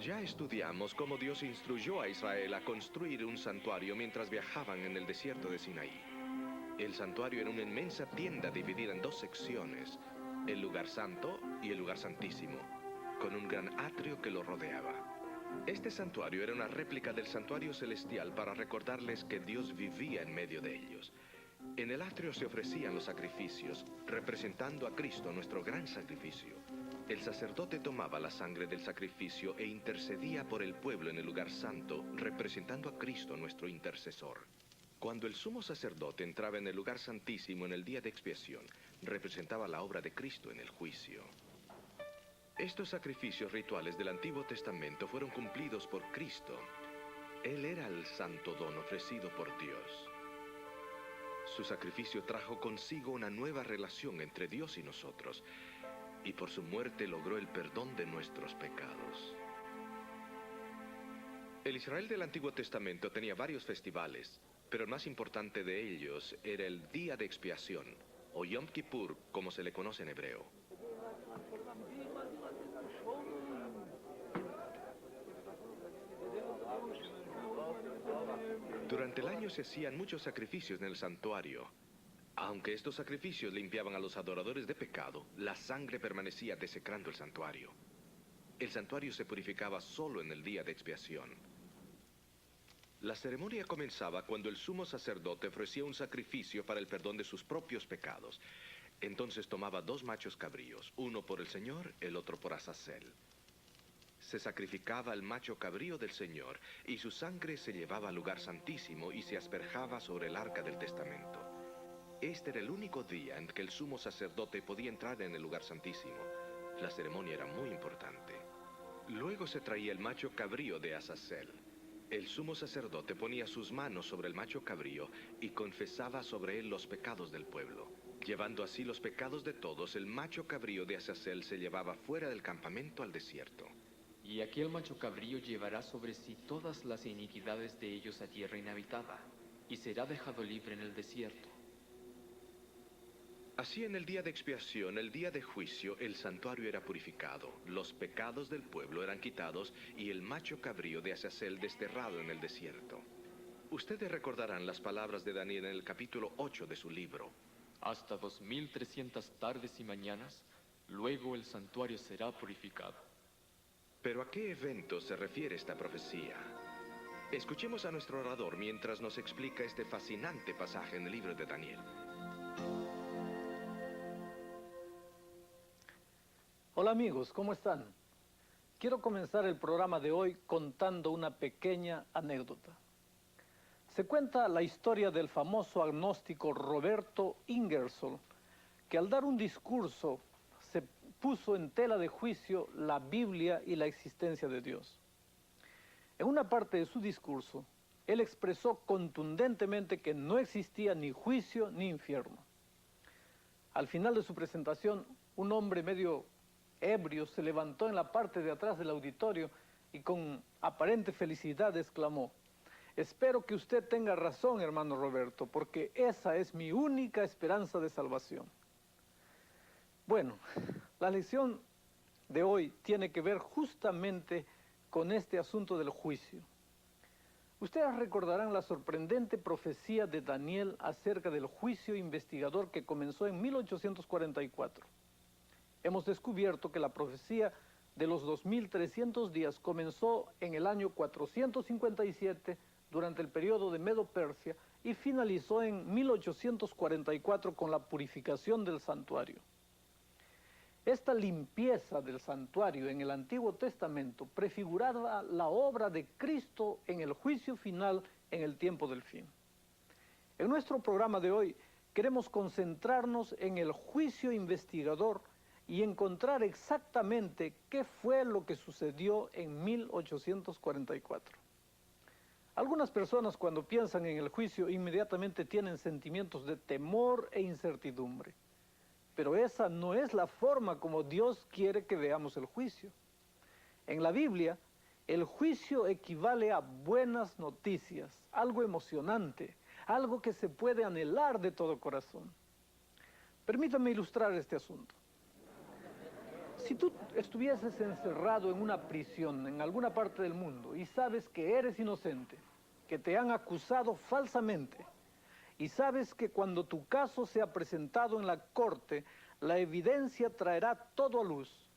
Ya estudiamos cómo Dios instruyó a Israel a construir un santuario mientras viajaban en el desierto de Sinaí. El santuario era una inmensa tienda dividida en dos secciones, el lugar santo y el lugar santísimo, con un gran atrio que lo rodeaba. Este santuario era una réplica del santuario celestial para recordarles que Dios vivía en medio de ellos. En el atrio se ofrecían los sacrificios, representando a Cristo, nuestro gran sacrificio. El sacerdote tomaba la sangre del sacrificio e intercedía por el pueblo en el lugar santo, representando a Cristo, nuestro intercesor. Cuando el sumo sacerdote entraba en el lugar santísimo en el día de expiación, representaba la obra de Cristo en el juicio. Estos sacrificios rituales del Antiguo Testamento fueron cumplidos por Cristo. Él era el santo don ofrecido por Dios. Su sacrificio trajo consigo una nueva relación entre Dios y nosotros, y por su muerte logró el perdón de nuestros pecados. El Israel del Antiguo Testamento tenía varios festivales, pero el más importante de ellos era el Día de Expiación, o Yom Kippur, como se le conoce en hebreo. Durante el año se hacían muchos sacrificios en el santuario. Aunque estos sacrificios limpiaban a los adoradores de pecado, la sangre permanecía desecrando el santuario. El santuario se purificaba solo en el día de expiación. La ceremonia comenzaba cuando el sumo sacerdote ofrecía un sacrificio para el perdón de sus propios pecados. Entonces tomaba 2 machos cabríos, uno por el Señor, el otro por Azazel. Se sacrificaba el macho cabrío del Señor, y su sangre se llevaba al lugar santísimo y se asperjaba sobre el arca del testamento. Este era el único día en que el sumo sacerdote podía entrar en el lugar santísimo. La ceremonia era muy importante. Luego se traía el macho cabrío de Azazel. El sumo sacerdote ponía sus manos sobre el macho cabrío y confesaba sobre él los pecados del pueblo. Llevando así los pecados de todos, el macho cabrío de Azazel se llevaba fuera del campamento al desierto. Y aquel macho cabrío llevará sobre sí todas las iniquidades de ellos a tierra inhabitada, y será dejado libre en el desierto. Así en el día de expiación, el día de juicio, el santuario era purificado, los pecados del pueblo eran quitados y el macho cabrío de Azazel desterrado en el desierto. Ustedes recordarán las palabras de Daniel en el capítulo 8 de su libro. Hasta 2300 tardes y mañanas, luego el santuario será purificado. ¿Pero a qué evento se refiere esta profecía? Escuchemos a nuestro orador mientras nos explica este fascinante pasaje en el libro de Daniel. Hola amigos, ¿cómo están? Quiero comenzar el programa de hoy contando una pequeña anécdota. Se cuenta la historia del famoso agnóstico Roberto Ingersoll, que al dar un discurso se puso en tela de juicio la Biblia y la existencia de Dios. En una parte de su discurso, él expresó contundentemente que no existía ni juicio ni infierno. Al final de su presentación, un hombre medio ebrio se levantó en la parte de atrás del auditorio y con aparente felicidad exclamó: «Espero que usted tenga razón, hermano Roberto, porque esa es mi única esperanza de salvación». Bueno, la lección de hoy tiene que ver justamente con este asunto del juicio. Ustedes recordarán la sorprendente profecía de Daniel acerca del juicio investigador que comenzó en 1844. Hemos descubierto que la profecía de los 2300 días comenzó en el año 457 durante el periodo de Medo-Persia y finalizó en 1844 con la purificación del santuario. Esta limpieza del santuario en el Antiguo Testamento prefiguraba la obra de Cristo en el juicio final en el tiempo del fin. En nuestro programa de hoy queremos concentrarnos en el juicio investigador y encontrar exactamente qué fue lo que sucedió en 1844. Algunas personas cuando piensan en el juicio inmediatamente tienen sentimientos de temor e incertidumbre. Pero esa no es la forma como Dios quiere que veamos el juicio. En la Biblia, el juicio equivale a buenas noticias, algo emocionante, algo que se puede anhelar de todo corazón. Permítanme ilustrar este asunto. Si tú estuvieses encerrado en una prisión en alguna parte del mundo y sabes que eres inocente, que te han acusado falsamente, y sabes que cuando tu caso sea presentado en la corte, la evidencia traerá todo a luz,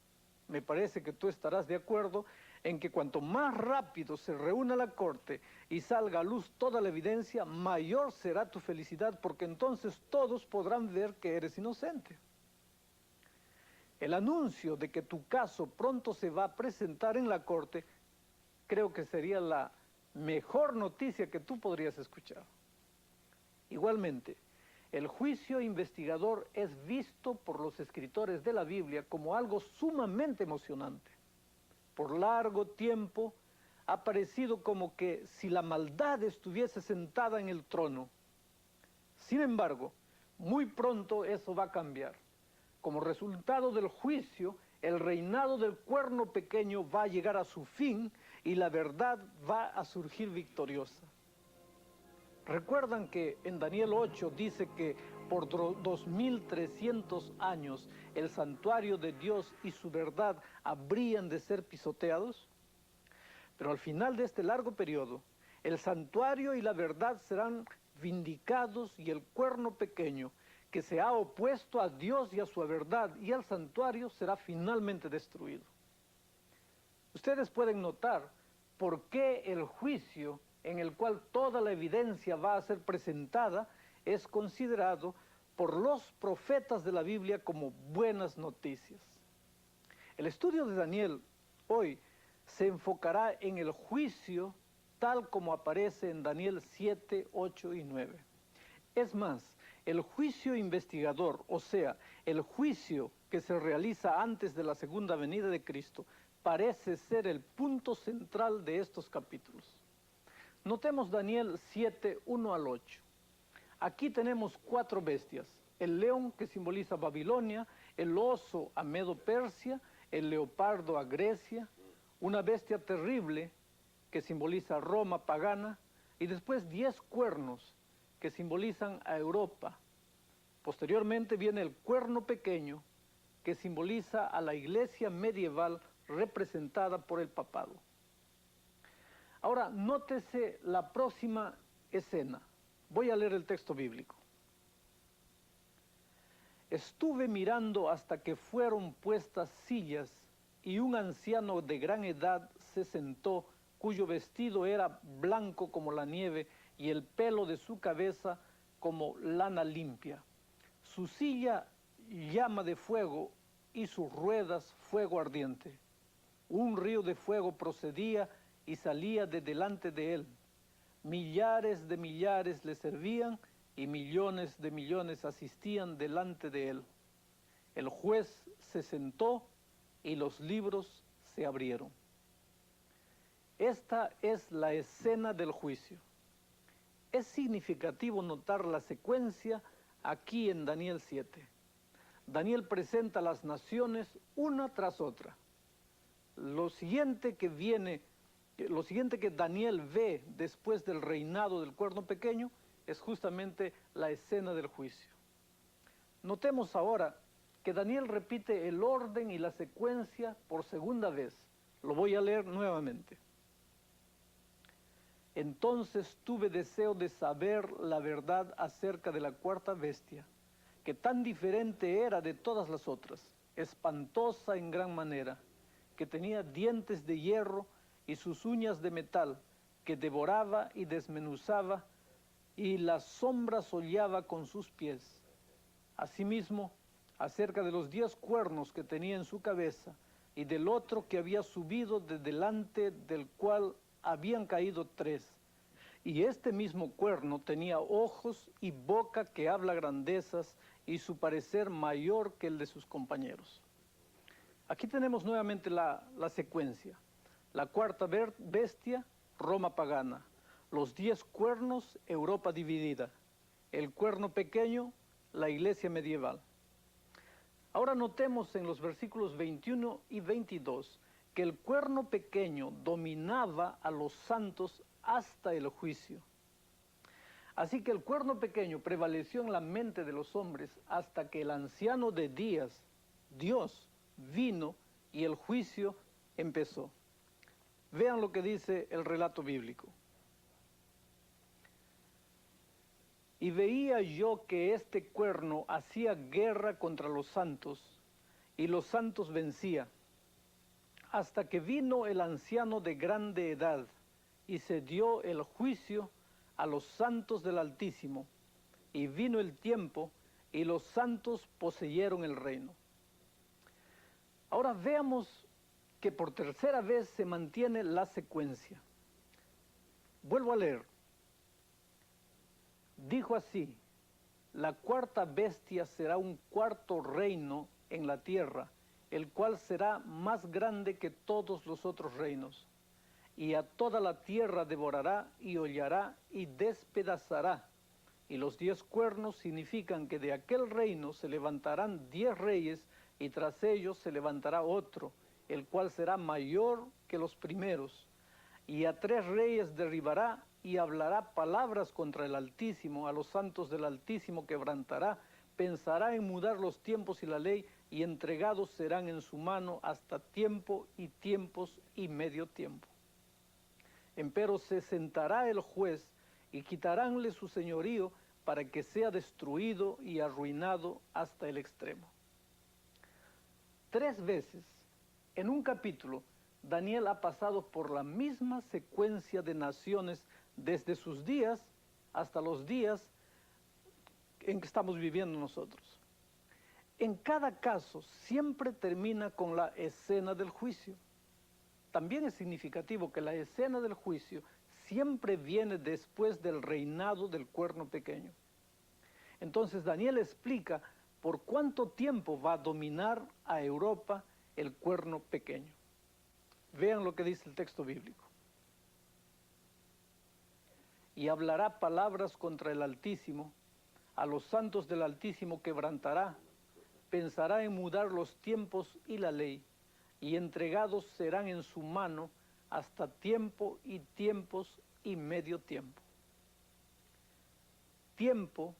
me parece que tú estarás de acuerdo en que cuanto más rápido se reúna la corte y salga a luz toda la evidencia, mayor será tu felicidad, porque entonces todos podrán ver que eres inocente. El anuncio de que tu caso pronto se va a presentar en la corte, creo que sería la mejor noticia que tú podrías escuchar. Igualmente, el juicio investigador es visto por los escritores de la Biblia como algo sumamente emocionante. Por largo tiempo ha parecido como que si la maldad estuviese sentada en el trono. Sin embargo, muy pronto eso va a cambiar. Como resultado del juicio, el reinado del cuerno pequeño va a llegar a su fin y la verdad va a surgir victoriosa. ¿Recuerdan que en Daniel 8 dice que por 2300 años el santuario de Dios y su verdad habrían de ser pisoteados? Pero al final de este largo periodo, el santuario y la verdad serán vindicados y el cuerno pequeño, que se ha opuesto a Dios y a su verdad y al santuario, será finalmente destruido. Ustedes pueden notar por qué el juicio en el cual toda la evidencia va a ser presentada es considerado por los profetas de la Biblia como buenas noticias. El estudio de Daniel hoy se enfocará en el juicio tal como aparece en Daniel 7, 8 y 9. Es más, el juicio investigador, o sea, el juicio que se realiza antes de la segunda venida de Cristo, parece ser el punto central de estos capítulos. Notemos Daniel 7, 1 al 8. Aquí tenemos 4 bestias: el león, que simboliza Babilonia; el oso a Medo-Persia; el leopardo a Grecia; una bestia terrible que simboliza Roma pagana; y después 10 cuernos que simbolizan a Europa. Posteriormente viene el cuerno pequeño, que simboliza a la iglesia medieval representada por el papado. Ahora, nótese la próxima escena. Voy a leer el texto bíblico. Estuve mirando hasta que fueron puestas sillas, y un anciano de gran edad se sentó, cuyo vestido era blanco como la nieve, y el pelo de su cabeza como lana limpia. Su silla llama de fuego, y sus ruedas fuego ardiente. Un río de fuego procedía y salía de delante de él. Millares de millares le servían, y millones de millones asistían delante de él. El juez se sentó y los libros se abrieron. Esta es la escena del juicio. Es significativo notar la secuencia aquí en Daniel 7. Daniel presenta a las naciones una tras otra. Lo siguiente que Daniel ve después del reinado del cuerno pequeño es justamente la escena del juicio. Notemos ahora que Daniel repite el orden y la secuencia por segunda vez. Lo voy a leer nuevamente. Entonces tuve deseo de saber la verdad acerca de la cuarta bestia, que tan diferente era de todas las otras, espantosa en gran manera, que tenía dientes de hierro y sus uñas de metal, que devoraba y desmenuzaba, y las sombras hollaba con sus pies. Asimismo, acerca de los 10 cuernos que tenía en su cabeza, y del otro que había subido de delante del cual habían caído 3. Y este mismo cuerno tenía ojos y boca que habla grandezas, y su parecer mayor que el de sus compañeros. Aquí tenemos nuevamente la secuencia. La cuarta bestia, Roma pagana. Los 10 cuernos, Europa dividida. El cuerno pequeño, la iglesia medieval. Ahora notemos en los versículos 21 y 22 que el cuerno pequeño dominaba a los santos hasta el juicio. Así que el cuerno pequeño prevaleció en la mente de los hombres hasta que el anciano de días, Dios, vino y el juicio empezó. Vean lo que dice el relato bíblico. Y veía yo que este cuerno hacía guerra contra los santos, y los santos vencía, hasta que vino el anciano de grande edad, y se dio el juicio a los santos del Altísimo, y vino el tiempo, y los santos poseyeron el reino. Ahora veamos que por tercera vez se mantiene la secuencia. Vuelvo a leer. Dijo así: la cuarta bestia será un cuarto reino en la tierra, el cual será más grande que todos los otros reinos, y a toda la tierra devorará y hollará y despedazará. Y los 10 cuernos significan que de aquel reino se levantarán 10 reyes, y tras ellos se levantará otro, el cual será mayor que los primeros. Y a 3 reyes derribará, y hablará palabras contra el Altísimo, a los santos del Altísimo quebrantará, pensará en mudar los tiempos y la ley, y entregados serán en su mano hasta tiempo y tiempos y medio tiempo. Empero se sentará el juez, y quitaránle su señorío, para que sea destruido y arruinado hasta el extremo. 3 veces, en un capítulo, Daniel ha pasado por la misma secuencia de naciones desde sus días hasta los días en que estamos viviendo nosotros. En cada caso, siempre termina con la escena del juicio. También es significativo que la escena del juicio siempre viene después del reinado del cuerno pequeño. Entonces Daniel explica por cuánto tiempo va a dominar a Europa el cuerno pequeño. Vean lo que dice el texto bíblico. Y hablará palabras contra el Altísimo, a los santos del Altísimo quebrantará, pensará en mudar los tiempos y la ley, y entregados serán en su mano hasta tiempo y tiempos y medio tiempo. Tiempo,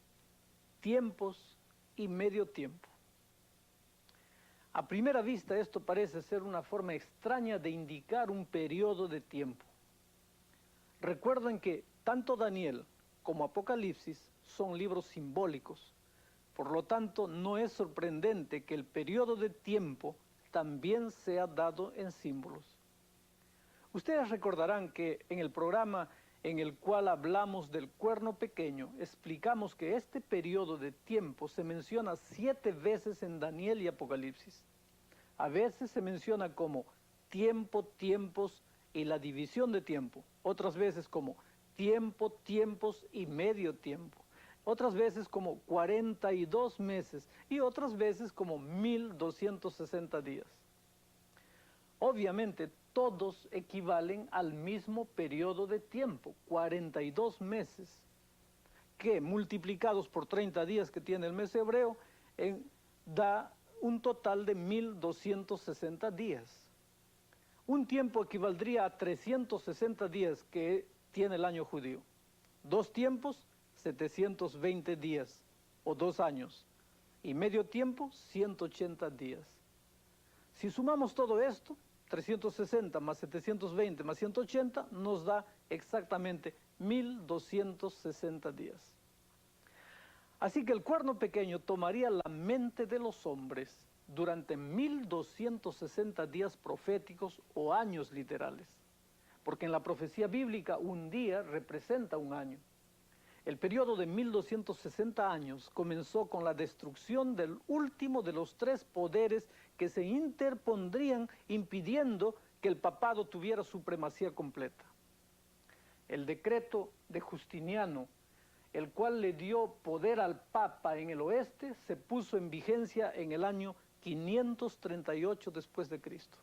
tiempos y medio tiempo. A primera vista esto parece ser una forma extraña de indicar un periodo de tiempo. Recuerden que tanto Daniel como Apocalipsis son libros simbólicos. Por lo tanto, no es sorprendente que el periodo de tiempo también sea dado en símbolos. Ustedes recordarán que en el programa en el cual hablamos del cuerno pequeño, explicamos que este periodo de tiempo se menciona 7 veces en Daniel y Apocalipsis. A veces se menciona como tiempo, tiempos y la división de tiempo. Otras veces como tiempo, tiempos y medio tiempo. Otras veces como 42 meses y otras veces como 1260 días. Obviamente todos equivalen al mismo periodo de tiempo, 42 meses, que multiplicados por 30 días que tiene el mes hebreo, da un total de 1260 días. Un tiempo equivaldría a 360 días que tiene el año judío. 2 tiempos, 720 días, o 2 años. Y medio tiempo, 180 días. Si sumamos todo esto, 360 más 720 más 180 nos da exactamente 1260 días. Así que el cuerno pequeño tomaría la mente de los hombres durante 1260 días proféticos o años literales, porque en la profecía bíblica un día representa un año. El periodo de 1260 años comenzó con la destrucción del último de los 3 poderes que se interpondrían impidiendo que el papado tuviera supremacía completa. El decreto de Justiniano, el cual le dio poder al Papa en el oeste, se puso en vigencia en el año 538 después de Cristo.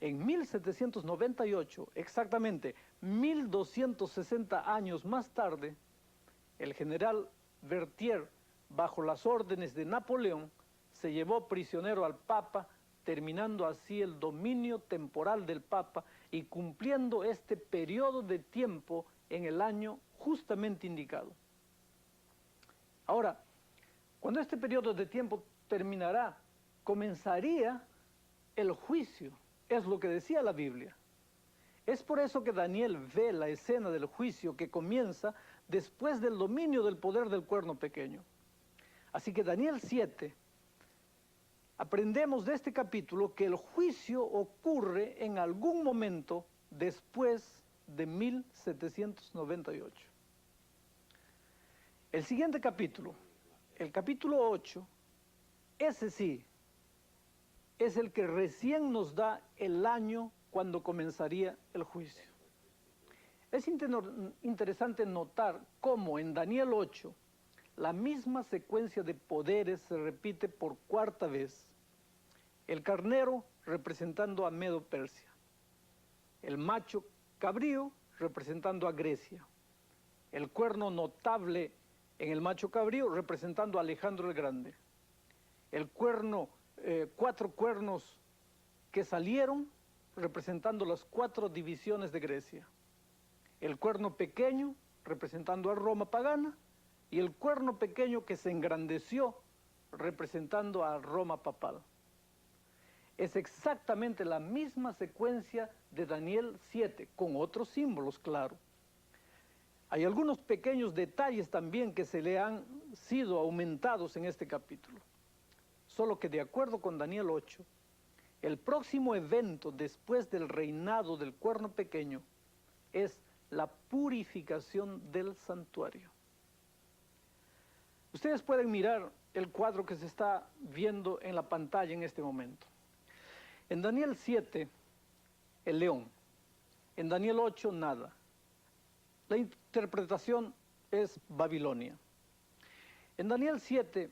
En 1798, exactamente 1260 años más tarde, el general Berthier, bajo las órdenes de Napoleón, se llevó prisionero al Papa, terminando así el dominio temporal del Papa y cumpliendo este periodo de tiempo en el año justamente indicado. Ahora, cuando este periodo de tiempo terminará comenzaría el juicio, es lo que decía la Biblia. Es por eso que Daniel ve la escena del juicio que comienza después del dominio del poder del cuerno pequeño. Así que Daniel 7, aprendemos de este capítulo que el juicio ocurre en algún momento después de 1798. El siguiente capítulo, el capítulo 8, ese sí, es el que recién nos da el año cuando comenzaría el juicio. Es interesante notar cómo en Daniel 8 la misma secuencia de poderes se repite por cuarta vez. El carnero representando a Medo-Persia, el macho cabrío representando a Grecia, el cuerno notable en el macho cabrío representando a Alejandro el Grande, el cuerno, 4 cuernos que salieron representando las 4 divisiones de Grecia, el cuerno pequeño representando a Roma pagana y el cuerno pequeño que se engrandeció representando a Roma papal. Es exactamente la misma secuencia de Daniel 7, con otros símbolos, claro. Hay algunos pequeños detalles también que se le han sido aumentados en este capítulo. Solo que de acuerdo con Daniel 8, el próximo evento después del reinado del cuerno pequeño es la purificación del santuario. Ustedes pueden mirar el cuadro que se está viendo en la pantalla en este momento. En Daniel 7, el león. En Daniel 8, nada. La interpretación es Babilonia. En Daniel 7,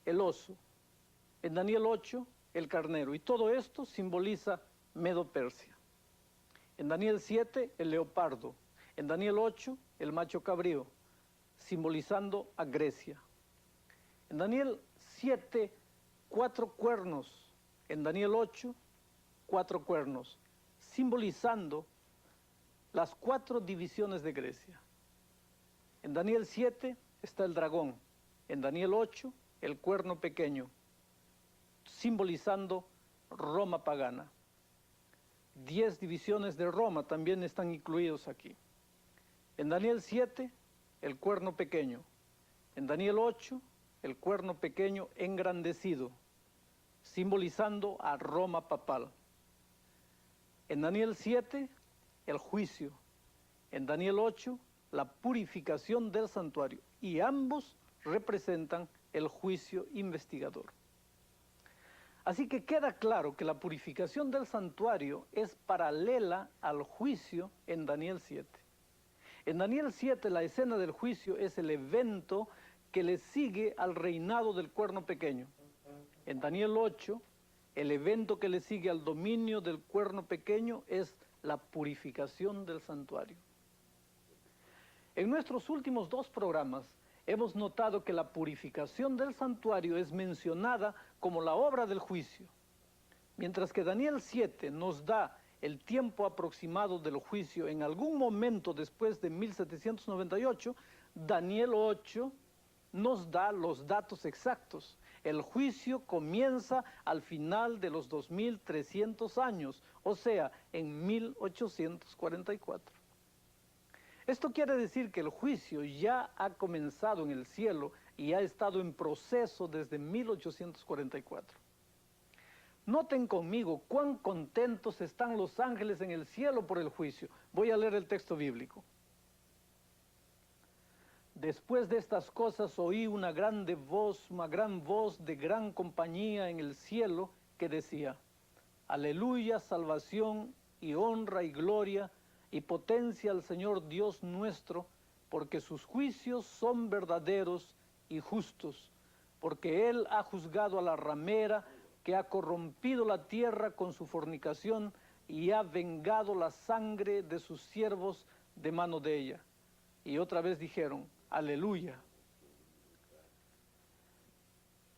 el oso. En Daniel 8, el carnero. Y todo esto simboliza Medo-Persia. En Daniel 7, el leopardo. En Daniel 8, el macho cabrío, simbolizando a Grecia. En Daniel 7, 4 cuernos. En Daniel 8, 4 cuernos, simbolizando las 4 divisiones de Grecia. En Daniel 7 está el dragón. En Daniel 8, el cuerno pequeño, simbolizando Roma pagana. 10 divisiones de Roma también están incluidos aquí. En Daniel 7, el cuerno pequeño. En Daniel 8, el cuerno pequeño engrandecido, simbolizando a Roma papal. En Daniel 7, el juicio. En Daniel 8, la purificación del santuario. Y ambos representan el juicio investigador. Así que queda claro que la purificación del santuario es paralela al juicio en Daniel 7. En Daniel 7 la escena del juicio es el evento que le sigue al reinado del cuerno pequeño. En Daniel 8, el evento que le sigue al dominio del cuerno pequeño es la purificación del santuario. En nuestros últimos 2 programas hemos notado que la purificación del santuario es mencionada como la obra del juicio. Mientras que Daniel 7 nos da el tiempo aproximado del juicio en algún momento después de 1798, Daniel 8 nos da los datos exactos. El juicio comienza al final de los 2300 años, o sea, en 1844. Esto quiere decir que el juicio ya ha comenzado en el cielo y ha estado en proceso desde 1844. Noten conmigo cuán contentos están los ángeles en el cielo por el juicio. Voy a leer el texto bíblico. Después de estas cosas oí una gran voz de gran compañía en el cielo que decía: Aleluya, salvación y honra y gloria y potencia al Señor Dios nuestro, porque sus juicios son verdaderos y justos, porque Él ha juzgado a la ramera que ha corrompido la tierra con su fornicación y ha vengado la sangre de sus siervos de mano de ella. Y otra vez dijeron: Aleluya.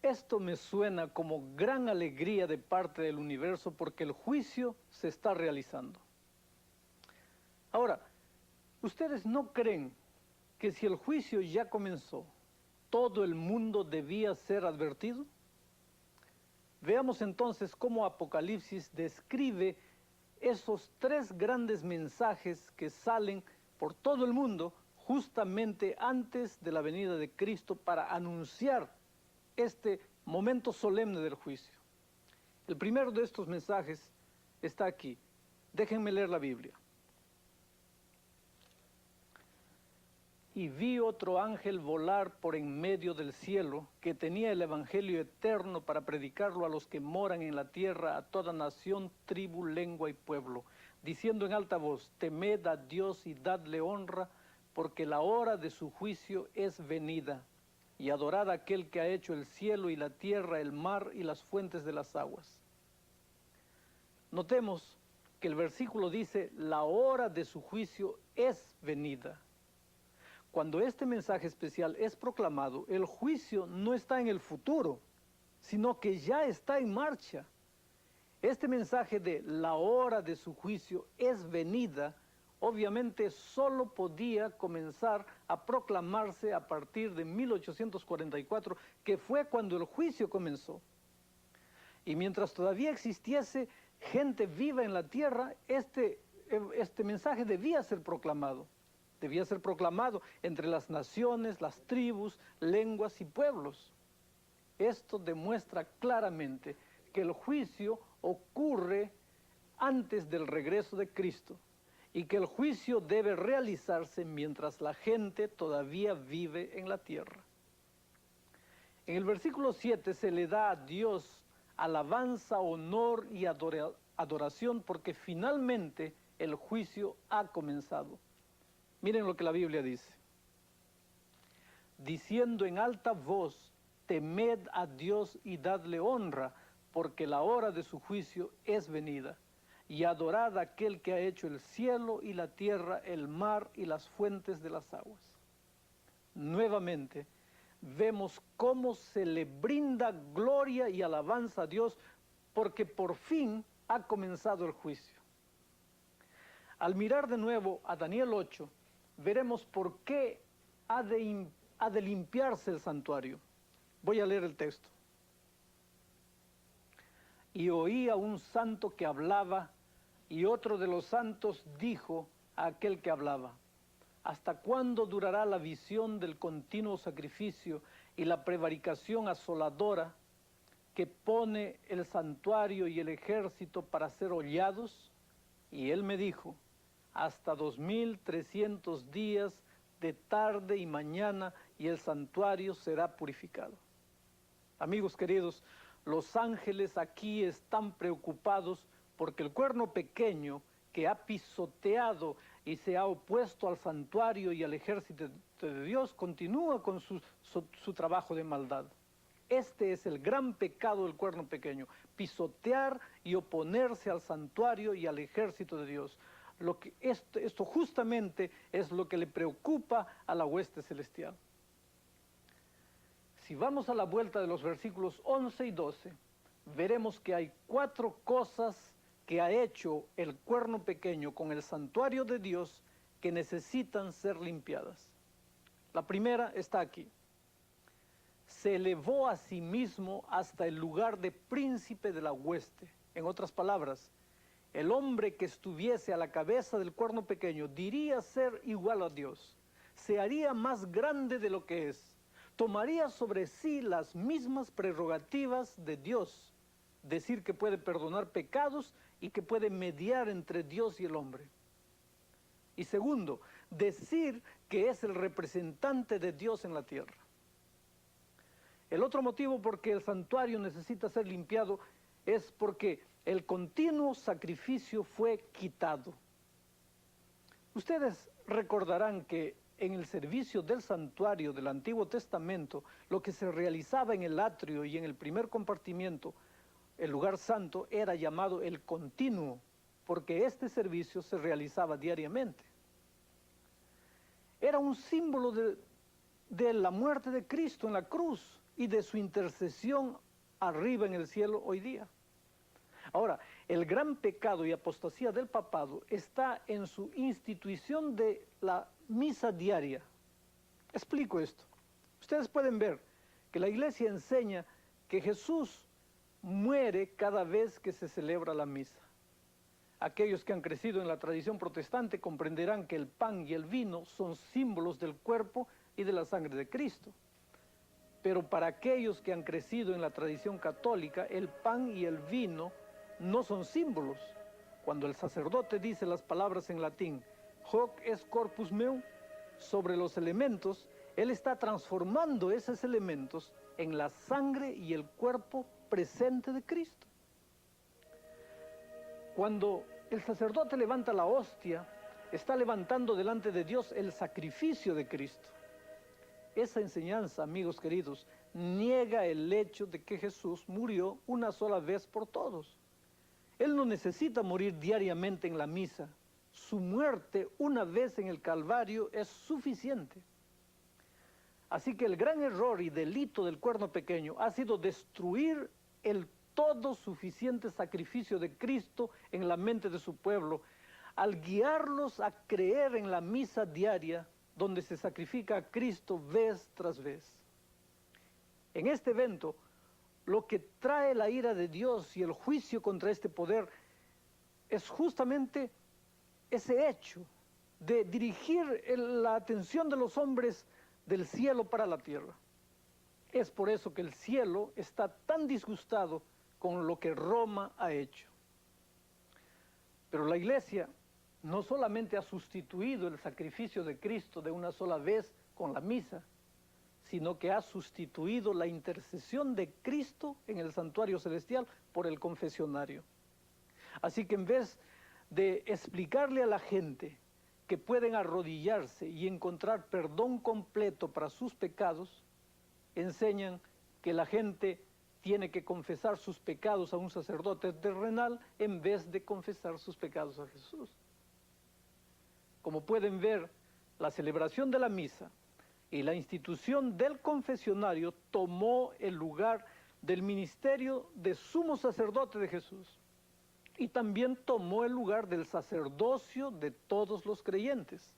Esto me suena como gran alegría de parte del universo porque el juicio se está realizando. Ahora, ¿ustedes no creen que si el juicio ya comenzó, todo el mundo debía ser advertido? Veamos entonces cómo Apocalipsis describe esos tres grandes mensajes que salen por todo el mundo justamente antes de la venida de Cristo para anunciar este momento solemne del juicio. El primero de estos mensajes está aquí. Déjenme leer la Biblia. Y vi otro ángel volar por en medio del cielo, que tenía el evangelio eterno para predicarlo a los que moran en la tierra, a toda nación, tribu, lengua y pueblo, diciendo en alta voz: temed a Dios y dadle honra, porque la hora de su juicio es venida, y adorad a aquel que ha hecho el cielo y la tierra, el mar y las fuentes de las aguas. Notemos que el versículo dice: la hora de su juicio es venida. Cuando este mensaje especial es proclamado, el juicio no está en el futuro, sino que ya está en marcha. Este mensaje de la hora de su juicio es venida, obviamente solo podía comenzar a proclamarse a partir de 1844, que fue cuando el juicio comenzó. Y mientras todavía existiese gente viva en la tierra, este mensaje debía ser proclamado. Debía ser proclamado entre las naciones, las tribus, lenguas y pueblos. Esto demuestra claramente que el juicio ocurre antes del regreso de Cristo y que el juicio debe realizarse mientras la gente todavía vive en la tierra. En el versículo 7 se le da a Dios alabanza, honor y adoración porque finalmente el juicio ha comenzado. Miren lo que la Biblia dice. Diciendo en alta voz: temed a Dios y dadle honra, porque la hora de su juicio es venida. Y adorad a aquel que ha hecho el cielo y la tierra, el mar y las fuentes de las aguas. Nuevamente, vemos cómo se le brinda gloria y alabanza a Dios, porque por fin ha comenzado el juicio. Al mirar de nuevo a Daniel 8, veremos por qué ha de limpiarse el santuario. Voy a leer el texto. Y oí a un santo que hablaba, y otro de los santos dijo a aquel que hablaba: ¿hasta cuándo durará la visión del continuo sacrificio y la prevaricación asoladora que pone el santuario y el ejército para ser hollados? Y él me dijo: hasta 2300 días de tarde y mañana, y el santuario será purificado. Amigos queridos, los ángeles aquí están preocupados porque el cuerno pequeño que ha pisoteado y se ha opuesto al santuario y al ejército de Dios continúa con su trabajo de maldad. Este es el gran pecado del cuerno pequeño: pisotear y oponerse al santuario y al ejército de Dios. Esto justamente es lo que le preocupa a la hueste celestial. Si vamos a la vuelta de los versículos 11 y 12, veremos que hay 4 cosas que ha hecho el cuerno pequeño con el santuario de Dios que necesitan ser limpiadas. La primera está aquí. Se elevó a sí mismo hasta el lugar de príncipe de la hueste. En otras palabras, el hombre que estuviese a la cabeza del cuerno pequeño diría ser igual a Dios. Se haría más grande de lo que es. Tomaría sobre sí las mismas prerrogativas de Dios. Decir que puede perdonar pecados y que puede mediar entre Dios y el hombre. Y segundo, decir que es el representante de Dios en la tierra. El otro motivo por que el santuario necesita ser limpiado es porque el continuo sacrificio fue quitado. Ustedes recordarán que en el servicio del santuario del Antiguo Testamento, lo que se realizaba en el atrio y en el primer compartimiento, el lugar santo, era llamado el continuo, porque este servicio se realizaba diariamente. Era un símbolo de la muerte de Cristo en la cruz y de su intercesión arriba en el cielo hoy día. Ahora, el gran pecado y apostasía del papado está en su institución de la misa diaria. Explico esto. Ustedes pueden ver que la iglesia enseña que Jesús muere cada vez que se celebra la misa. Aquellos que han crecido en la tradición protestante comprenderán que el pan y el vino son símbolos del cuerpo y de la sangre de Cristo. Pero para aquellos que han crecido en la tradición católica, el pan y el vino no son símbolos. Cuando el sacerdote dice las palabras en latín, hoc est corpus meum, sobre los elementos, él está transformando esos elementos en la sangre y el cuerpo presente de Cristo. Cuando el sacerdote levanta la hostia, está levantando delante de Dios el sacrificio de Cristo. Esa enseñanza, amigos queridos, niega el hecho de que Jesús murió una sola vez por todos. Él no necesita morir diariamente en la misa. Su muerte una vez en el Calvario es suficiente. Así que el gran error y delito del cuerno pequeño ha sido destruir el todo suficiente sacrificio de Cristo en la mente de su pueblo, al guiarlos a creer en la misa diaria donde se sacrifica a Cristo vez tras vez. En este evento, lo que trae la ira de Dios y el juicio contra este poder es justamente ese hecho de dirigir la atención de los hombres del cielo para la tierra. Es por eso que el cielo está tan disgustado con lo que Roma ha hecho. Pero la Iglesia no solamente ha sustituido el sacrificio de Cristo de una sola vez con la misa, sino que ha sustituido la intercesión de Cristo en el santuario celestial por el confesionario. Así que en vez de explicarle a la gente que pueden arrodillarse y encontrar perdón completo para sus pecados, enseñan que la gente tiene que confesar sus pecados a un sacerdote terrenal en vez de confesar sus pecados a Jesús. Como pueden ver, la celebración de la misa y la institución del confesionario tomó el lugar del ministerio de sumo sacerdote de Jesús y también tomó el lugar del sacerdocio de todos los creyentes,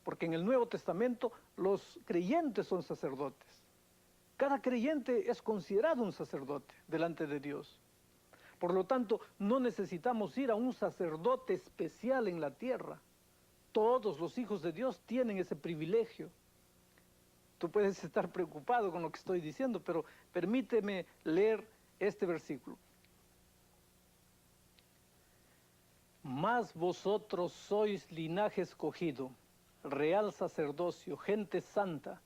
porque en el Nuevo Testamento los creyentes son sacerdotes. Cada creyente es considerado un sacerdote delante de Dios. Por lo tanto, no necesitamos ir a un sacerdote especial en la tierra. Todos los hijos de Dios tienen ese privilegio. Tú puedes estar preocupado con lo que estoy diciendo, pero permíteme leer este versículo. Mas vosotros sois linaje escogido, real sacerdocio, gente santa,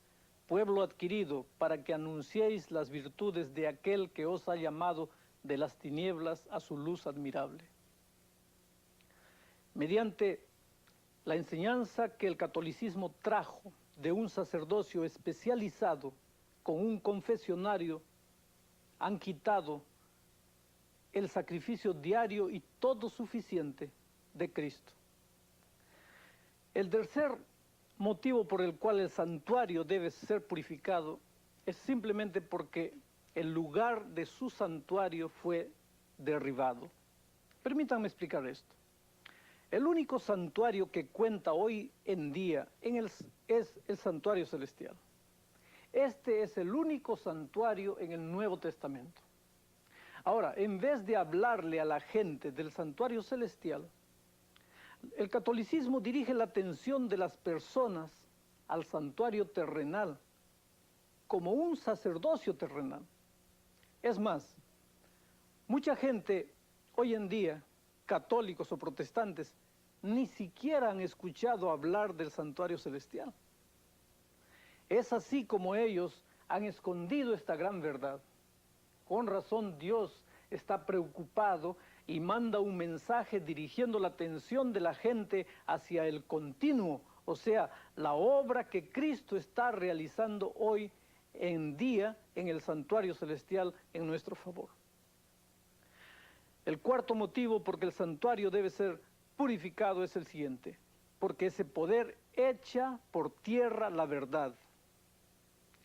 pueblo adquirido, para que anunciéis las virtudes de aquel que os ha llamado de las tinieblas a su luz admirable. Mediante la enseñanza que el catolicismo trajo de un sacerdocio especializado con un confesionario, han quitado el sacrificio diario y todo suficiente de Cristo. El tercer motivo por el cual el santuario debe ser purificado es simplemente porque el lugar de su santuario fue derribado. Permítanme explicar esto. El único santuario que cuenta hoy en día es el santuario celestial. Este es el único santuario en el Nuevo Testamento. Ahora, en vez de hablarle a la gente del santuario celestial, el catolicismo dirige la atención de las personas al santuario terrenal, como un sacerdocio terrenal. Es más, mucha gente hoy en día, católicos o protestantes, ni siquiera han escuchado hablar del santuario celestial. Es así como ellos han escondido esta gran verdad. Con razón Dios está preocupado y manda un mensaje dirigiendo la atención de la gente hacia el continuo, o sea, la obra que Cristo está realizando hoy en día en el santuario celestial en nuestro favor. El cuarto motivo por que el santuario debe ser purificado es el siguiente: porque ese poder echa por tierra la verdad.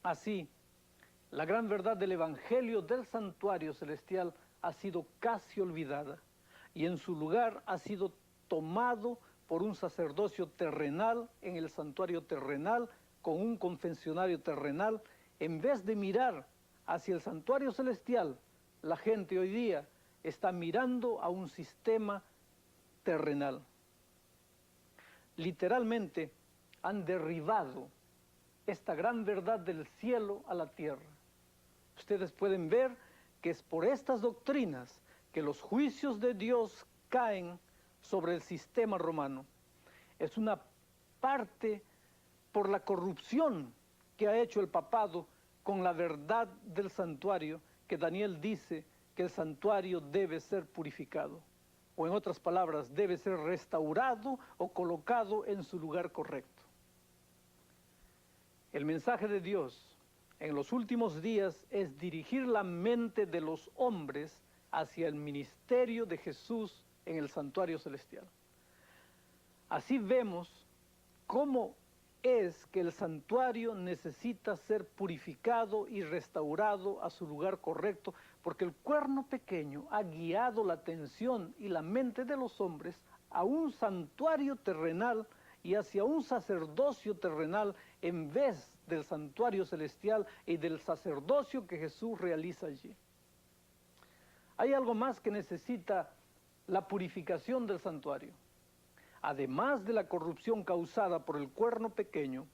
Así, la gran verdad del Evangelio del santuario celestial ha sido casi olvidada y en su lugar ha sido tomado por un sacerdocio terrenal en el santuario terrenal con un confesionario terrenal, en vez de mirar hacia el santuario celestial la gente hoy día está mirando a un sistema terrenal. Literalmente han derribado esta gran verdad del cielo a la tierra. Ustedes pueden ver que es por estas doctrinas que los juicios de Dios caen sobre el sistema romano. Es una parte por la corrupción que ha hecho el papado con la verdad del santuario, que Daniel dice que el santuario debe ser purificado, o en otras palabras, debe ser restaurado o colocado en su lugar correcto. El mensaje de Dios en los últimos días es dirigir la mente de los hombres hacia el ministerio de Jesús en el santuario celestial. Así vemos cómo es que el santuario necesita ser purificado y restaurado a su lugar correcto, porque el cuerno pequeño ha guiado la atención y la mente de los hombres a un santuario terrenal y hacia un sacerdocio terrenal en vez del santuario celestial y del sacerdocio que Jesús realiza allí. Hay algo más que necesita la purificación del santuario. Además de la corrupción causada por el cuerno pequeño,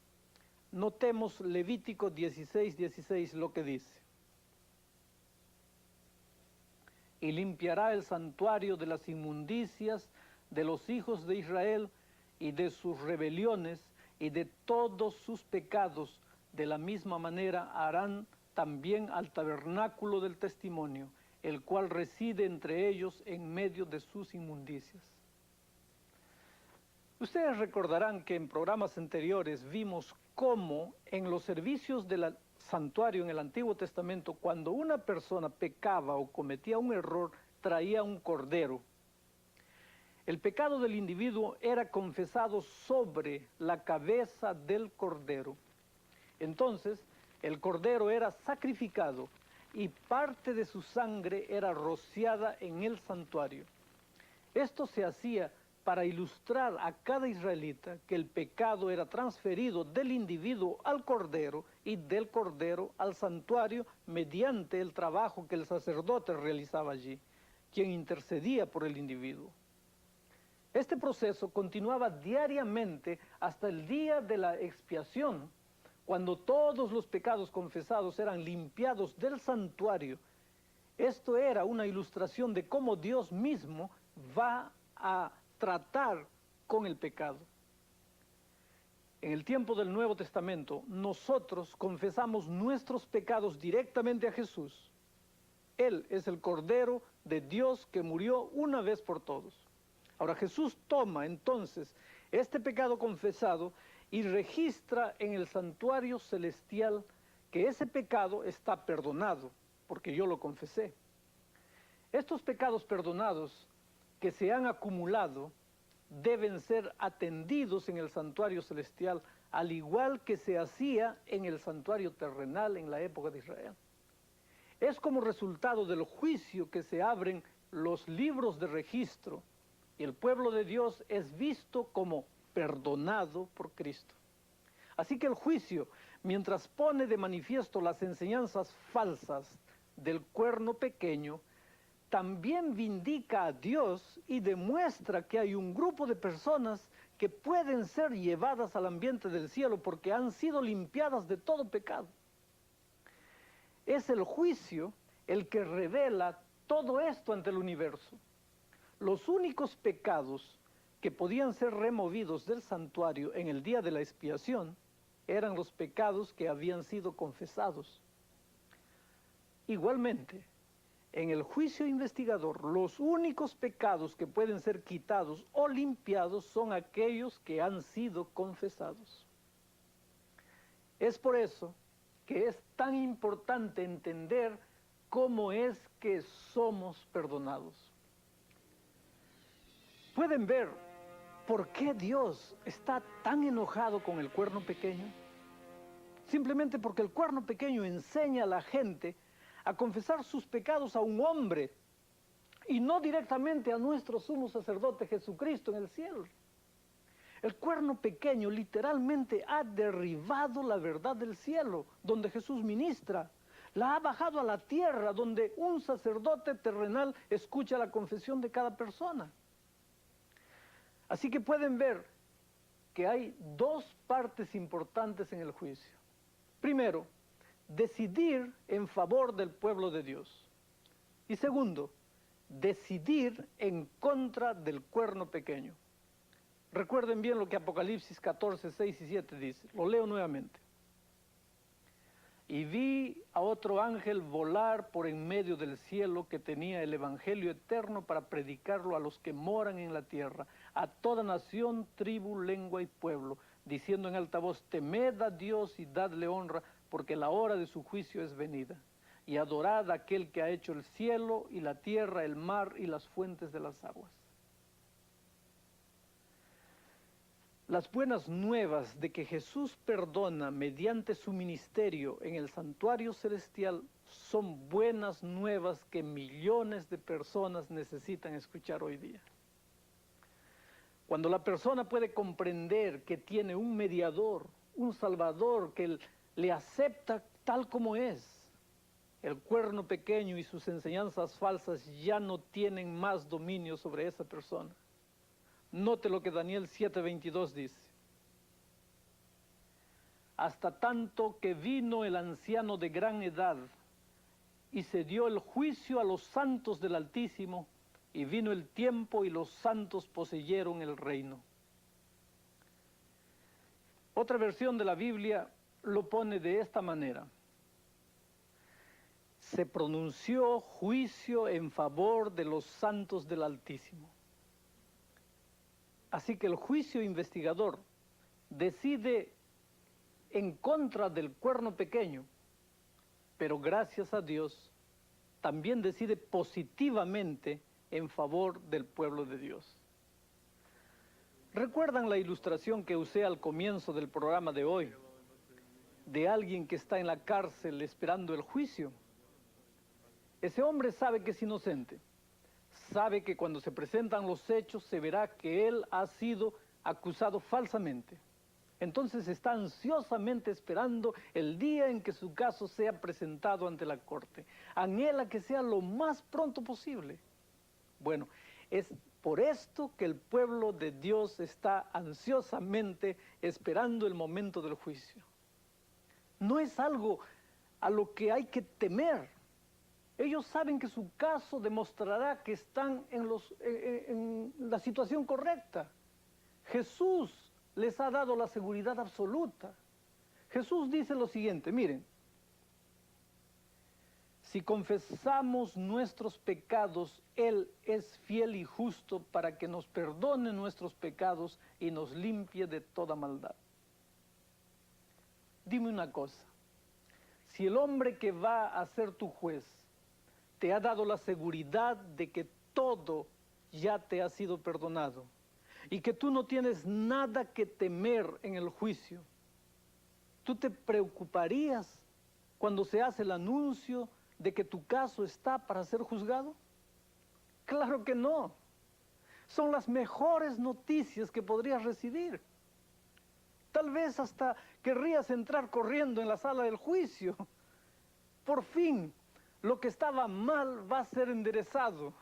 notemos Levítico 16:16 lo que dice. Y limpiará el santuario de las inmundicias de los hijos de Israel y de sus rebeliones y de todos sus pecados. De la misma manera harán también al tabernáculo del testimonio, el cual reside entre ellos en medio de sus inmundicias. Ustedes recordarán que en programas anteriores vimos cómo en los servicios del santuario en el Antiguo Testamento, cuando una persona pecaba o cometía un error, traía un cordero. El pecado del individuo era confesado sobre la cabeza del cordero. Entonces, el cordero era sacrificado y parte de su sangre era rociada en el santuario. Esto se hacía para ilustrar a cada israelita que el pecado era transferido del individuo al cordero y del cordero al santuario mediante el trabajo que el sacerdote realizaba allí, quien intercedía por el individuo. Este proceso continuaba diariamente hasta el día de la expiación, cuando todos los pecados confesados eran limpiados del santuario. Esto era una ilustración de cómo Dios mismo va a tratar con el pecado. En el tiempo del Nuevo Testamento, nosotros confesamos nuestros pecados directamente a Jesús. Él es el Cordero de Dios que murió una vez por todos. Ahora Jesús toma entonces este pecado confesado y registra en el santuario celestial que ese pecado está perdonado, porque yo lo confesé. Estos pecados perdonados que se han acumulado deben ser atendidos en el santuario celestial, al igual que se hacía en el santuario terrenal en la época de Israel. Es como resultado del juicio que se abren los libros de registro y el pueblo de Dios es visto como perdonado por Cristo. Así que el juicio, mientras pone de manifiesto las enseñanzas falsas del cuerno pequeño, también vindica a Dios y demuestra que hay un grupo de personas que pueden ser llevadas al ambiente del cielo porque han sido limpiadas de todo pecado. Es el juicio el que revela todo esto ante el universo. Los únicos pecados que podían ser removidos del santuario en el día de la expiación eran los pecados que habían sido confesados. Igualmente, en el juicio investigador, los únicos pecados que pueden ser quitados o limpiados son aquellos que han sido confesados. Es por eso que es tan importante entender cómo es que somos perdonados. ¿Pueden ver por qué Dios está tan enojado con el cuerno pequeño? Simplemente porque el cuerno pequeño enseña a la gente a confesar sus pecados a un hombre y no directamente a nuestro sumo sacerdote Jesucristo en el cielo. El cuerno pequeño literalmente ha derribado la verdad del cielo, donde Jesús ministra. La ha bajado a la tierra, donde un sacerdote terrenal escucha la confesión de cada persona. Así que pueden ver que hay dos partes importantes en el juicio. Primero, decidir en favor del pueblo de Dios. Y segundo, decidir en contra del cuerno pequeño. Recuerden bien lo que Apocalipsis 14, 6 y 7 dice. Lo leo nuevamente. Y vi a otro ángel volar por en medio del cielo, que tenía el evangelio eterno para predicarlo a los que moran en la tierra, a toda nación, tribu, lengua y pueblo, diciendo en alta voz: temed a Dios y dadle honra, porque la hora de su juicio es venida. Y adorad a aquel que ha hecho el cielo y la tierra, el mar y las fuentes de las aguas. Las buenas nuevas de que Jesús perdona mediante su ministerio en el santuario celestial son buenas nuevas que millones de personas necesitan escuchar hoy día. Cuando la persona puede comprender que tiene un mediador, un salvador que le acepta tal como es, el cuerno pequeño y sus enseñanzas falsas ya no tienen más dominio sobre esa persona. Note lo que Daniel 7:22 dice. Hasta tanto que vino el anciano de gran edad y se dio el juicio a los santos del Altísimo, y vino el tiempo y los santos poseyeron el reino. Otra versión de la Biblia lo pone de esta manera. Se pronunció juicio en favor de los santos del Altísimo. Así que el juicio investigador decide en contra del cuerno pequeño, pero gracias a Dios también decide positivamente en favor del pueblo de Dios. ¿Recuerdan la ilustración que usé al comienzo del programa de hoy? De alguien que está en la cárcel esperando el juicio. Ese hombre sabe que es inocente. Sabe que cuando se presentan los hechos se verá que él ha sido acusado falsamente. Entonces está ansiosamente esperando el día en que su caso sea presentado ante la corte. Anhela que sea lo más pronto posible. Bueno, es por esto que el pueblo de Dios está ansiosamente esperando el momento del juicio. No es algo a lo que hay que temer. Ellos saben que su caso demostrará que están en la situación correcta. Jesús les ha dado la seguridad absoluta. Jesús dice lo siguiente, miren. Si confesamos nuestros pecados, Él es fiel y justo para que nos perdone nuestros pecados y nos limpie de toda maldad. Dime una cosa. Si el hombre que va a ser tu juez te ha dado la seguridad de que todo ya te ha sido perdonado y que tú no tienes nada que temer en el juicio, ¿tú te preocuparías cuando se hace el anuncio de que tu caso está para ser juzgado? Claro que no. Son las mejores noticias que podrías recibir. Tal vez hasta querrías entrar corriendo en la sala del juicio. Por fin, lo que estaba mal va a ser enderezado.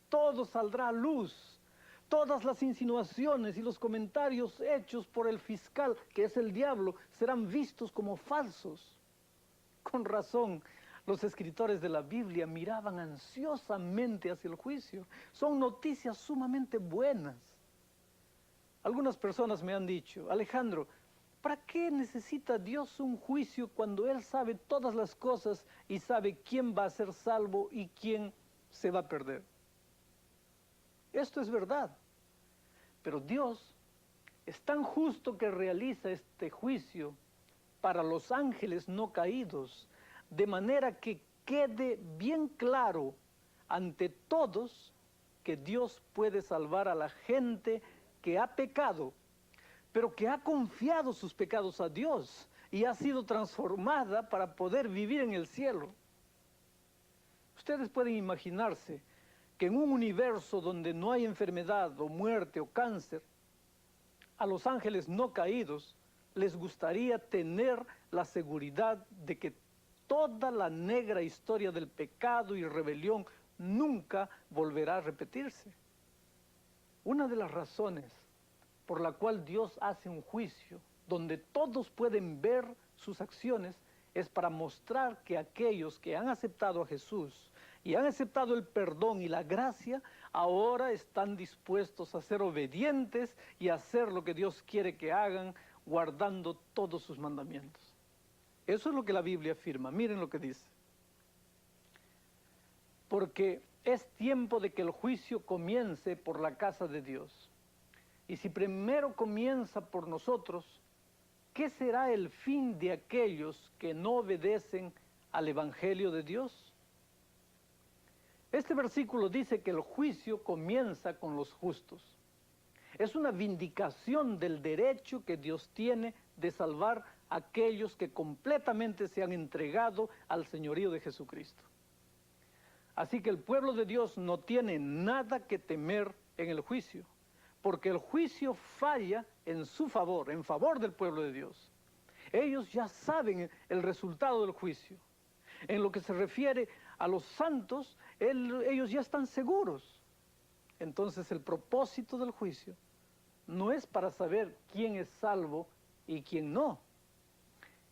Todo saldrá a luz. Todas las insinuaciones y los comentarios hechos por el fiscal, que es el diablo, serán vistos como falsos. Con razón, los escritores de la Biblia miraban ansiosamente hacia el juicio. Son noticias sumamente buenas. Algunas personas me han dicho, Alejandro, ¿para qué necesita Dios un juicio cuando Él sabe todas las cosas y sabe quién va a ser salvo y quién se va a perder? Esto es verdad. Pero Dios es tan justo que realiza este juicio para los ángeles no caídos, de manera que quede bien claro ante todos que Dios puede salvar a la gente que ha pecado, pero que ha confiado sus pecados a Dios y ha sido transformada para poder vivir en el cielo. Ustedes pueden imaginarse que en un universo donde no hay enfermedad o muerte o cáncer, a los ángeles no caídos les gustaría tener la seguridad de que toda la negra historia del pecado y rebelión nunca volverá a repetirse. Una de las razones por la cual Dios hace un juicio donde todos pueden ver sus acciones es para mostrar que aquellos que han aceptado a Jesús y han aceptado el perdón y la gracia, ahora están dispuestos a ser obedientes y a hacer lo que Dios quiere que hagan, guardando todos sus mandamientos. Eso es lo que la Biblia afirma. Miren lo que dice. Porque es tiempo de que el juicio comience por la casa de Dios. Y si primero comienza por nosotros, ¿qué será el fin de aquellos que no obedecen al Evangelio de Dios? Este versículo dice que el juicio comienza con los justos. Es una vindicación del derecho que Dios tiene de salvar a aquellos que completamente se han entregado al señorío de Jesucristo. Así que el pueblo de Dios no tiene nada que temer en el juicio, porque el juicio falla en su favor, en favor del pueblo de Dios. Ellos ya saben el resultado del juicio. En lo que se refiere a los santos, ellos ya están seguros. Entonces el propósito del juicio no es para saber quién es salvo y quién no.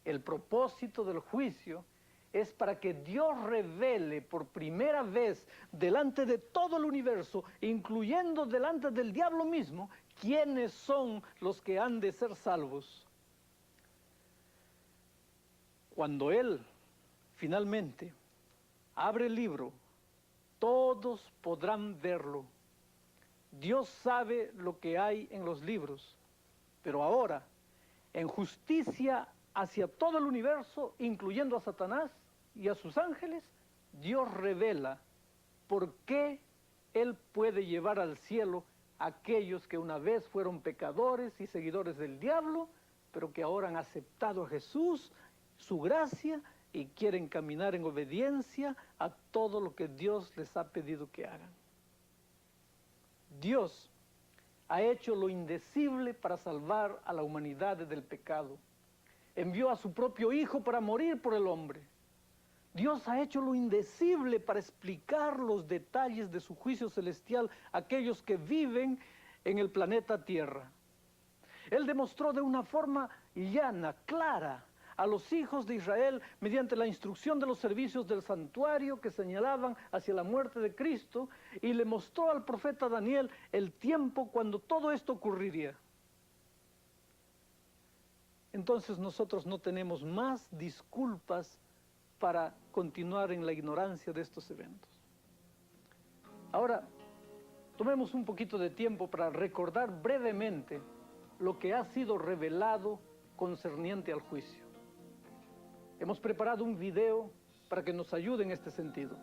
El propósito del juicio es para que Dios revele por primera vez delante de todo el universo, incluyendo delante del diablo mismo, quiénes son los que han de ser salvos. Cuando Él finalmente abre el libro, todos podrán verlo. Dios sabe lo que hay en los libros, pero ahora, en justicia hacia todo el universo, incluyendo a Satanás y a sus ángeles, Dios revela por qué Él puede llevar al cielo a aquellos que una vez fueron pecadores y seguidores del diablo, pero que ahora han aceptado a Jesús, su gracia, y quieren caminar en obediencia a todo lo que Dios les ha pedido que hagan. Dios ha hecho lo indecible para salvar a la humanidad del pecado. Envió a su propio Hijo para morir por el hombre. Dios ha hecho lo indecible para explicar los detalles de su juicio celestial a aquellos que viven en el planeta Tierra. Él demostró de una forma llana, clara, a los hijos de Israel mediante la instrucción de los servicios del santuario que señalaban hacia la muerte de Cristo, y le mostró al profeta Daniel el tiempo cuando todo esto ocurriría. Entonces nosotros no tenemos más disculpas para continuar en la ignorancia de estos eventos. Ahora, tomemos un poquito de tiempo para recordar brevemente lo que ha sido revelado concerniente al juicio. Hemos preparado un video para que nos ayude en este sentido.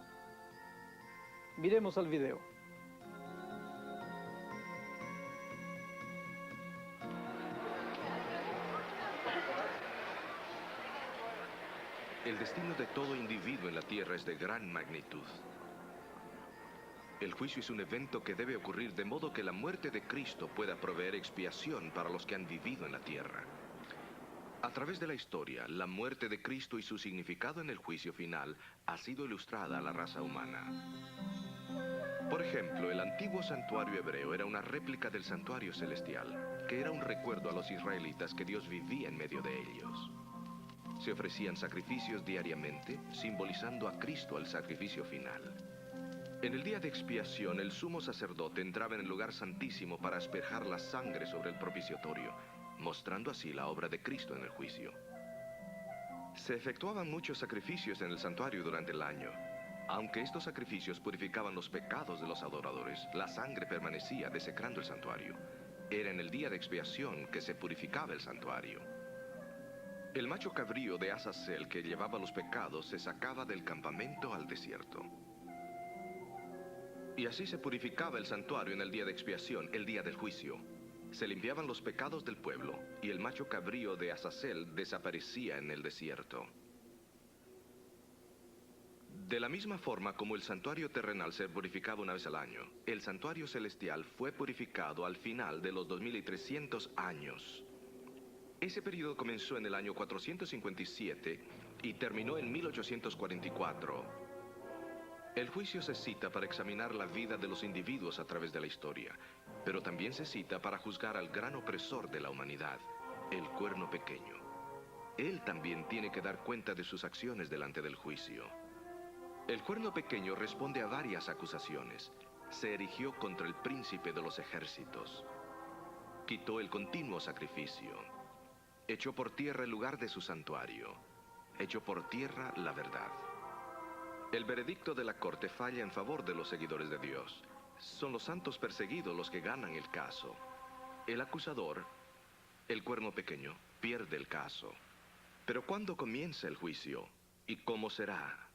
Miremos al video. El destino de todo individuo en la Tierra es de gran magnitud. El juicio es un evento que debe ocurrir de modo que la muerte de Cristo pueda proveer expiación para los que han vivido en la Tierra. A través de la historia, la muerte de Cristo y su significado en el juicio final ha sido ilustrada a la raza humana. Por ejemplo, el antiguo santuario hebreo era una réplica del santuario celestial, que era un recuerdo a los israelitas que Dios vivía en medio de ellos. Se ofrecían sacrificios diariamente, simbolizando a Cristo al sacrificio final. En el día de expiación, el sumo sacerdote entraba en el lugar santísimo para asperjar la sangre sobre el propiciatorio, mostrando así la obra de Cristo en el juicio. Se efectuaban muchos sacrificios en el santuario durante el año. Aunque estos sacrificios purificaban los pecados de los adoradores, la sangre permanecía desecrando el santuario. Era en el día de expiación que se purificaba el santuario. El macho cabrío de Azazel que llevaba los pecados se sacaba del campamento al desierto. Y así se purificaba el santuario en el día de expiación, el día del juicio. Se limpiaban los pecados del pueblo, y el macho cabrío de Azazel desaparecía en el desierto. De la misma forma como el santuario terrenal se purificaba una vez al año, el santuario celestial fue purificado al final de los 2300 años. Ese periodo comenzó en el año 457 y terminó en 1844. El juicio se cita para examinar la vida de los individuos a través de la historia, pero también se cita para juzgar al gran opresor de la humanidad, el Cuerno Pequeño. Él también tiene que dar cuenta de sus acciones delante del juicio. El Cuerno Pequeño responde a varias acusaciones. Se erigió contra el príncipe de los ejércitos. Quitó el continuo sacrificio. Echó por tierra el lugar de su santuario. Echó por tierra la verdad. El veredicto de la corte falla en favor de los seguidores de Dios. Son los santos perseguidos los que ganan el caso. El acusador, el Cuerno Pequeño, pierde el caso. Pero ¿cuándo comienza el juicio? ¿Y cómo será?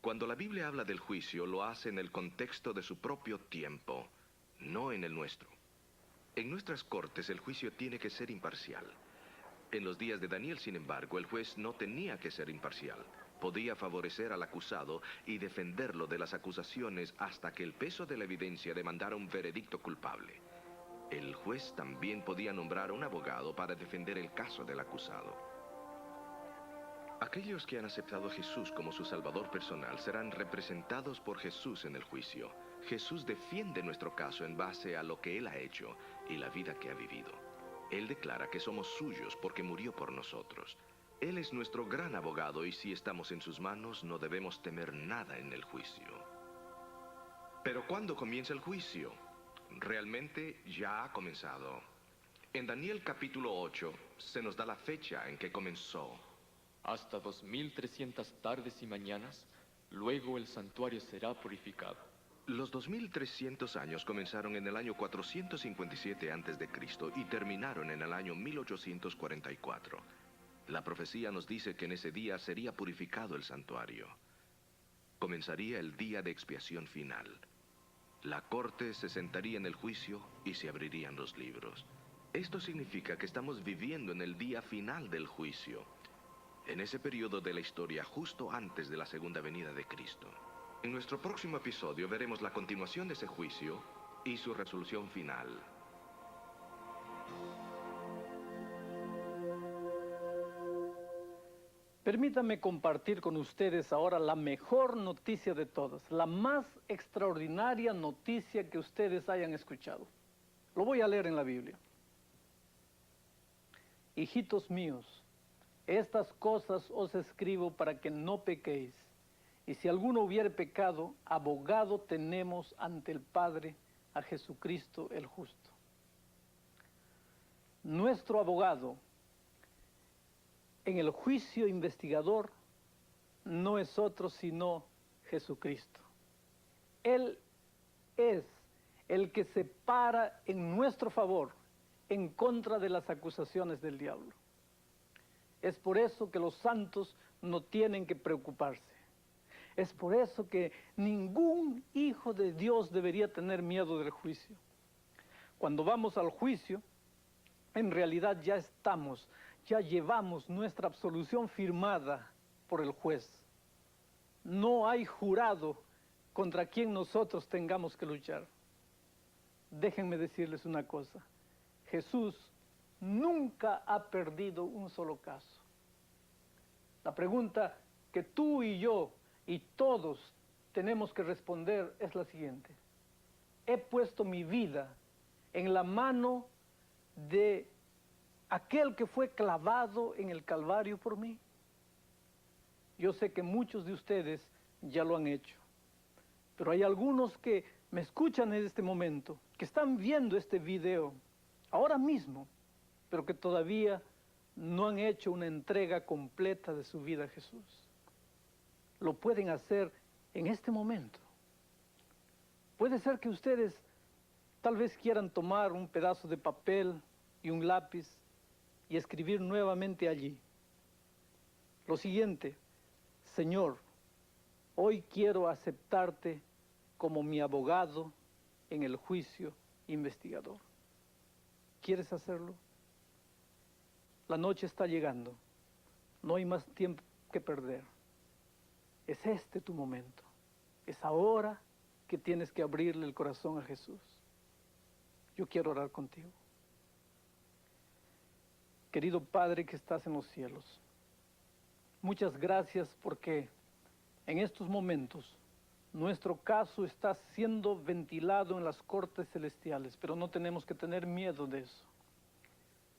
Cuando la Biblia habla del juicio, lo hace en el contexto de su propio tiempo, no en el nuestro. En nuestras cortes, el juicio tiene que ser imparcial. En los días de Daniel, sin embargo, el juez no tenía que ser imparcial. Podía favorecer al acusado y defenderlo de las acusaciones hasta que el peso de la evidencia demandara un veredicto culpable. El juez también podía nombrar un abogado para defender el caso del acusado. Aquellos que han aceptado a Jesús como su Salvador personal serán representados por Jesús en el juicio. Jesús defiende nuestro caso en base a lo que Él ha hecho y la vida que ha vivido. Él declara que somos suyos porque murió por nosotros. Él es nuestro gran abogado y si estamos en sus manos no debemos temer nada en el juicio. Pero ¿cuándo comienza el juicio? Realmente ya ha comenzado. En Daniel capítulo 8 se nos da la fecha en que comenzó. Hasta 2300 tardes y mañanas, luego el santuario será purificado. Los 2300 años comenzaron en el año 457 a.C. y terminaron en el año 1844. La profecía nos dice que en ese día sería purificado el santuario. Comenzaría el día de expiación final. La corte se sentaría en el juicio y se abrirían los libros. Esto significa que estamos viviendo en el día final del juicio, en ese periodo de la historia justo antes de la segunda venida de Cristo. En nuestro próximo episodio veremos la continuación de ese juicio y su resolución final. Permítanme compartir con ustedes ahora la mejor noticia de todas, la más extraordinaria noticia que ustedes hayan escuchado. Lo voy a leer en la Biblia. Hijitos míos, estas cosas os escribo para que no pequéis. Y si alguno hubiere pecado, abogado tenemos ante el Padre, a Jesucristo el justo. Nuestro abogado en el juicio investigador no es otro sino Jesucristo. Él es el que se para en nuestro favor en contra de las acusaciones del diablo. Es por eso que los santos no tienen que preocuparse. Es por eso que ningún hijo de Dios debería tener miedo del juicio. Cuando vamos al juicio, en realidad ya llevamos nuestra absolución firmada por el juez. No hay jurado contra quien nosotros tengamos que luchar. Déjenme decirles una cosa. Jesús nunca ha perdido un solo caso. La pregunta que tú y yo y todos tenemos que responder es la siguiente. ¿He puesto mi vida en la mano de aquel que fue clavado en el Calvario por mí? Yo sé que muchos de ustedes ya lo han hecho, pero hay algunos que me escuchan en este momento, que están viendo este video ahora mismo, pero que todavía no han hecho una entrega completa de su vida a Jesús. Lo pueden hacer en este momento. Puede ser que ustedes tal vez quieran tomar un pedazo de papel y un lápiz y escribir nuevamente allí lo siguiente: Señor, hoy quiero aceptarte como mi abogado en el juicio investigador. ¿Quieres hacerlo? La noche está llegando. No hay más tiempo que perder. Es este tu momento. Es ahora que tienes que abrirle el corazón a Jesús. Yo quiero orar contigo. Querido Padre que estás en los cielos, muchas gracias porque en estos momentos nuestro caso está siendo ventilado en las cortes celestiales, pero no tenemos que tener miedo de eso,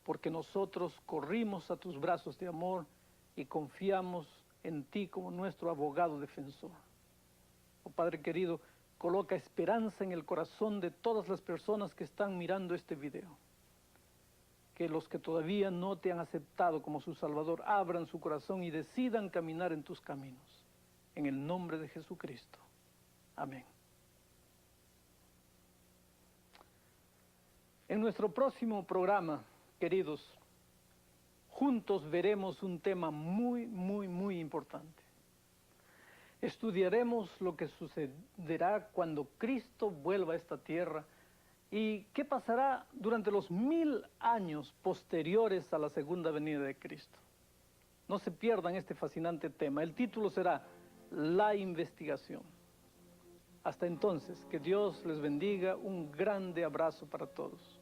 porque nosotros corrimos a tus brazos de amor y confiamos en ti como nuestro abogado defensor. Oh Padre querido, coloca esperanza en el corazón de todas las personas que están mirando este video. Que los que todavía no te han aceptado como su Salvador abran su corazón y decidan caminar en tus caminos. En el nombre de Jesucristo. Amén. En nuestro próximo programa, queridos, juntos veremos un tema muy importante. Estudiaremos lo que sucederá cuando Cristo vuelva a esta tierra y qué pasará durante los 1000 años posteriores a la segunda venida de Cristo. No se pierdan este fascinante tema. El título será La Investigación. Hasta entonces, que Dios les bendiga. Un grande abrazo para todos.